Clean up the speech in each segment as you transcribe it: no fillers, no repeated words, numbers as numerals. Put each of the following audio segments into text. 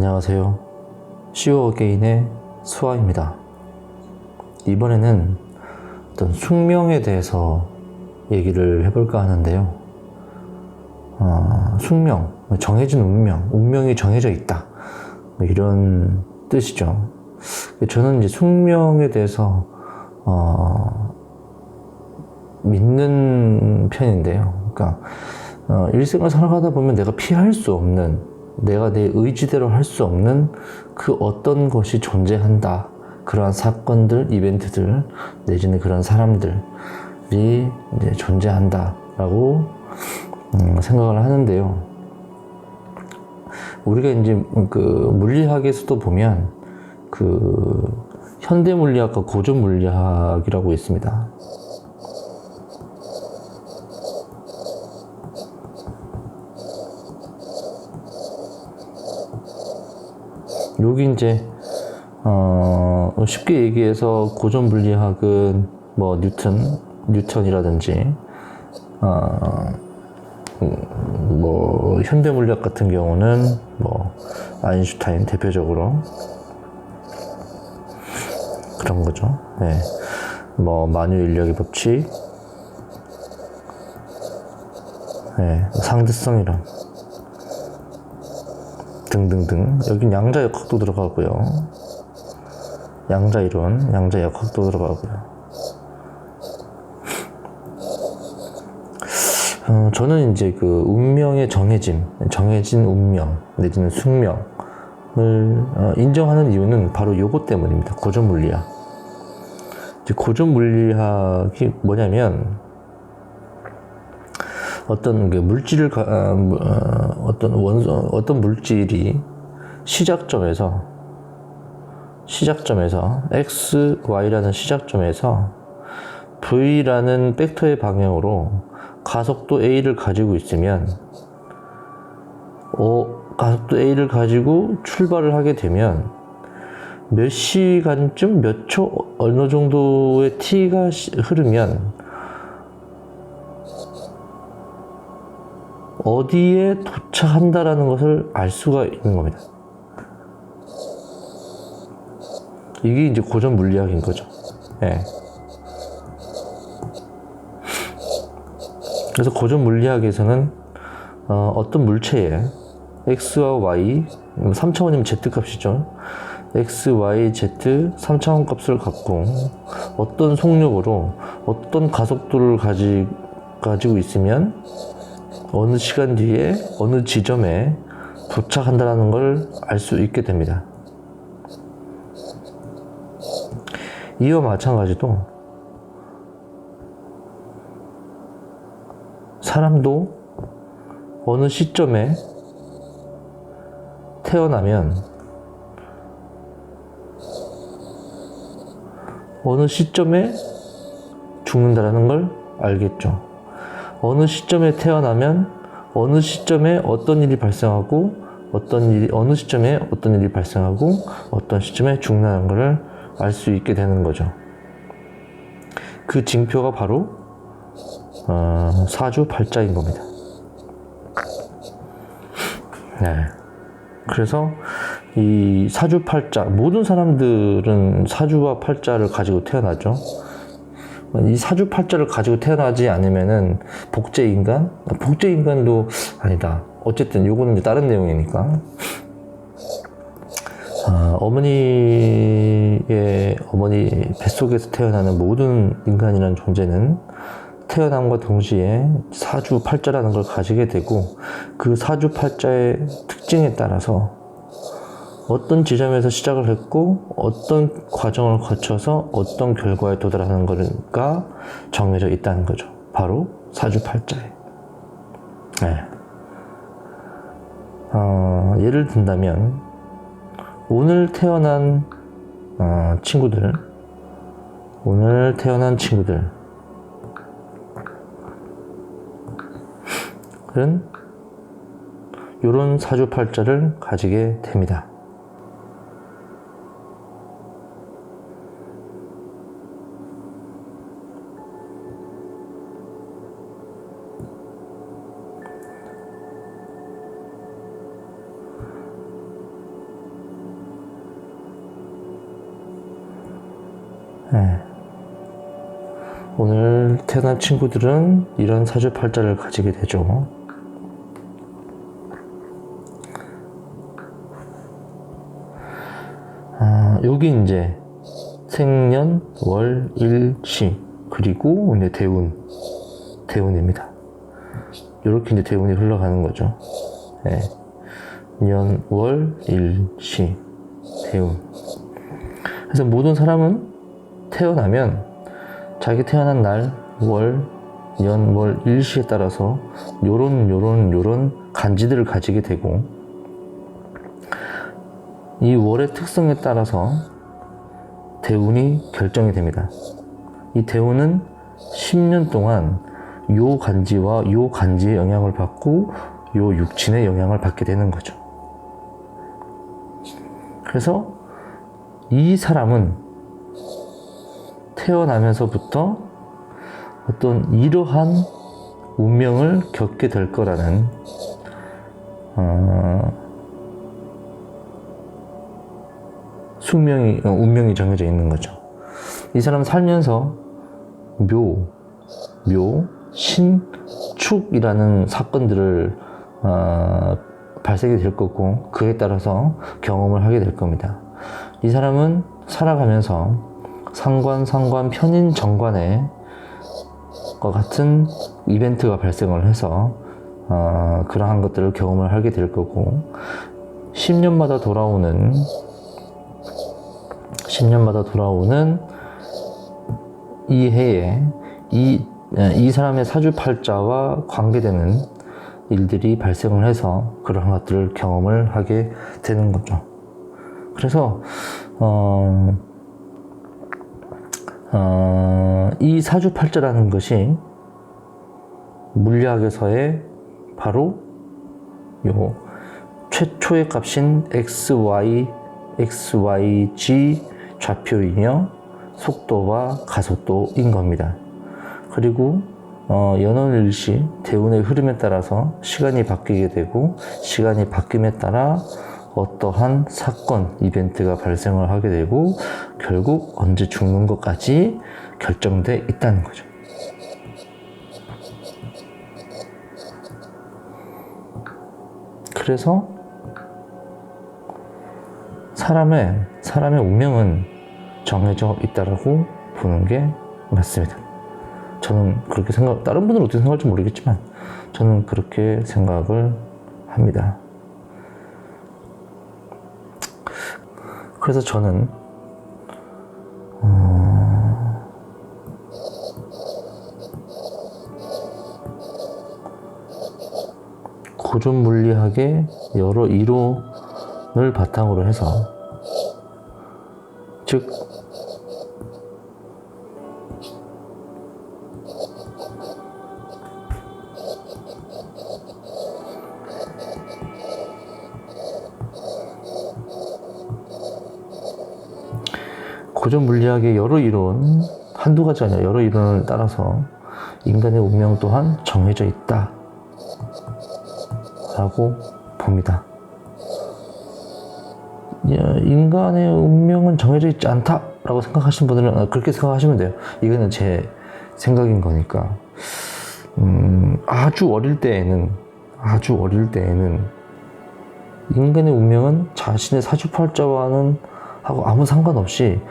안녕하세요. 시오 어게인의 수아입니다. 이번에는 어떤 숙명에 대해서 얘기를 해볼까 하는데요. 숙명, 정해진 운명, 운명이 정해져 있다, 이런 뜻이죠. 저는 이제 숙명에 대해서 믿는 편인데요. 그러니까 일생을 살아가다 보면 내가 피할 수 없는, 내가 내 의지대로 할 수 없는 그 어떤 것이 존재한다. 그러한 사건들, 이벤트들, 내지는 그런 사람들이 이제 존재한다라고 생각을 하는데요. 우리가 이제 그 물리학에서도 보면 그 현대 물리학과 고전 물리학이라고 있습니다. 여기 이제 쉽게 얘기해서 고전 물리학은 뭐 뉴턴이라든지 뭐 현대 물리학 같은 경우는 뭐 아인슈타인 대표적으로 그런 거죠. 네. 뭐 만유 인력의 법칙, 네. 상대성 이론 등등등. 여긴 양자 역학도 들어가고요. 양자 이론, 양자 역학도 들어가고요. 저는 이제 그 운명의 정해진 운명 내지는 숙명을 인정하는 이유는 바로 요것 때문입니다. 고전 물리학. 이제 고전 물리학이 뭐냐면 어떤 그 물질을 어떤 물질이 시작점에서 x, y라는 시작점에서 v라는 벡터의 방향으로 가속도 a를 가지고 있으면 가속도 a를 가지고 출발을 하게 되면 몇 시간쯤, 몇 초, 어느 정도의 t가 흐르면 어디에 도착한다라는 것을 알 수가 있는 겁니다. 이게 이제 고전 물리학인 거죠. 네. 그래서 고전 물리학에서는 어떤 물체에 x와 y, 3차원이면 z 값이죠. x, y, z 3차원 값을 갖고 어떤 속력으로 어떤 가속도를 가지고 있으면 어느 시간 뒤에 어느 지점에 도착한다는 걸 알 수 있게 됩니다. 이와 마찬가지로 사람도 어느 시점에 태어나면 어느 시점에 죽는다는 걸 알겠죠. 어느 시점에 태어나면 어느 시점에 어떤 일이 발생하고 어느 시점에 어떤 일이 발생하고 어떤 시점에 죽는다는 것을 알 수 있게 되는 거죠. 그 징표가 바로 사주팔자인 겁니다. 네. 그래서 이 사주팔자, 모든 사람들은 사주와 팔자를 가지고 태어나죠. 이 사주팔자를 가지고 태어나지 않으면은 복제인간도 아니다. 어쨌든 요거는 이제 다른 내용이니까. 어머니 뱃속에서 태어나는 모든 인간이라는 존재는 태어남과 동시에 사주팔자라는 걸 가지게 되고, 그 사주팔자의 특징에 따라서 어떤 지점에서 시작을 했고 어떤 과정을 거쳐서 어떤 결과에 도달하는 것가 정해져 있다는 거죠. 바로 사주팔자에. 네. 예를 든다면 오늘 태어난 친구들은 이런 사주팔자를 가지게 됩니다. 네. 오늘 태어난 친구들은 이런 사주팔자를 가지게 되죠. 여기 이제 생년, 월, 일, 시, 그리고 이제 대운입니다. 이렇게 이제 대운이 흘러가는 거죠. 네. 년, 월, 일, 시, 대운. 그래서 모든 사람은 태어나면 자기 태어난 날, 월, 년, 월, 일시에 따라서 요런 간지들을 가지게 되고, 이 월의 특성에 따라서 대운이 결정이 됩니다. 이 대운은 10년 동안 요 간지와 요 간지의 영향을 받고 요 육친의 영향을 받게 되는 거죠. 그래서 이 사람은 태어나면서부터 어떤 이러한 운명을 겪게 될 거라는 운명이 정해져 있는 거죠. 이 사람은 살면서 신축이라는 사건들을 발생이 될 거고, 그에 따라서 경험을 하게 될 겁니다. 이 사람은 살아가면서 상관, 편인, 정관의 과 같은 이벤트가 발생을 해서 그러한 것들을 경험을 하게 될 거고, 10년마다 돌아오는 이 해에 이 사람의 사주팔자와 관계되는 일들이 발생을 해서 그러한 것들을 경험을 하게 되는 거죠. 그래서 이 사주팔자라는 것이 물리학에서의 바로 요 최초의 값인 XYG 좌표이며 속도와 가속도인 겁니다. 그리고 연월일시 대운의 흐름에 따라서 시간이 바뀌게 되고, 시간이 바뀜에 따라 어떠한 사건, 이벤트가 발생을 하게 되고, 결국 언제 죽는 것까지 결정돼 있다는 거죠. 그래서 사람의 운명은 정해져 있다라고 보는 게 맞습니다. 저는 그렇게 다른 분들은 어떻게 생각할지 모르겠지만 저는 그렇게 생각을 합니다. 그래서 저는 고전 물리학의 여러 이론을 바탕으로 해서, 즉 고전 물리학의 여러 이론, 한두 가지 아니라 여러 이론을 따라서 인간의 운명 또한 정해져 있다 라고 봅니다. 인간의 운명은 정해져 있지 않다 라고 생각하시는 분들은 그렇게 생각하시면 돼요. 이거는 제 생각인 거니까. 아주 어릴 때에는 인간의 운명은 자신의 사주팔자와는 하고 아무 상관없이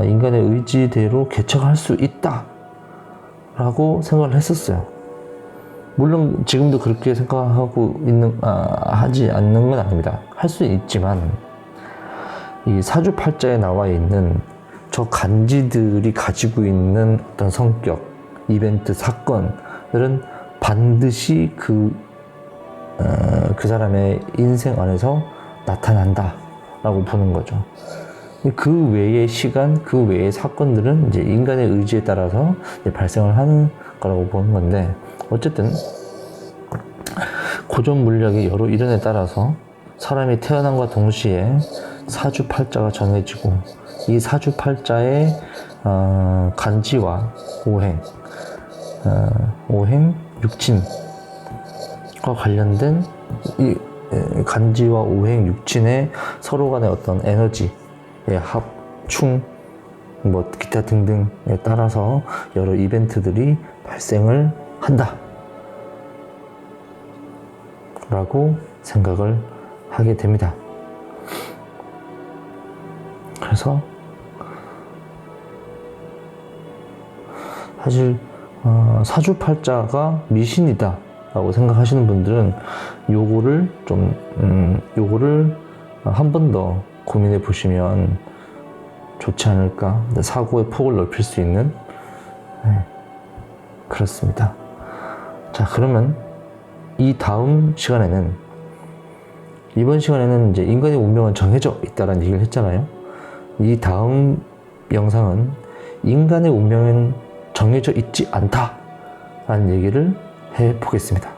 인간의 의지대로 개척할 수 있다 라고 생각을 했었어요. 물론 지금도 그렇게 생각하고 하지 않는 건 아닙니다. 할 수 있지만 이 사주팔자에 나와 있는 저 간지들이 가지고 있는 어떤 성격, 이벤트, 사건들은 반드시 그 사람의 인생 안에서 나타난다 라고 보는 거죠. 그 외의 시간, 그 외의 사건들은 이제 인간의 의지에 따라서 이제 발생을 하는 거라고 보는 건데, 어쨌든 고전 물리학의 여러 이론에 따라서 사람이 태어남과 동시에 사주팔자가 정해지고, 이 사주팔자의 간지와 오행, 육친과 관련된 이 간지와 오행, 육친의 서로 간의 어떤 에너지의 합충, 뭐 기타 등등에 따라서 여러 이벤트들이 발생을 한다 라고 생각을 하게 됩니다. 그래서 사실 사주팔자가 미신이다 라고 생각하시는 분들은 요거를 한 번 더 고민해 보시면 좋지 않을까. 사고의 폭을 넓힐 수 있는 그렇습니다. 자, 그러면 이 다음 시간에는, 이번 시간에는 이제 인간의 운명은 정해져 있다라는 얘기를 했잖아요. 이 다음 영상은 인간의 운명은 정해져 있지 않다라는 얘기를 해 보겠습니다.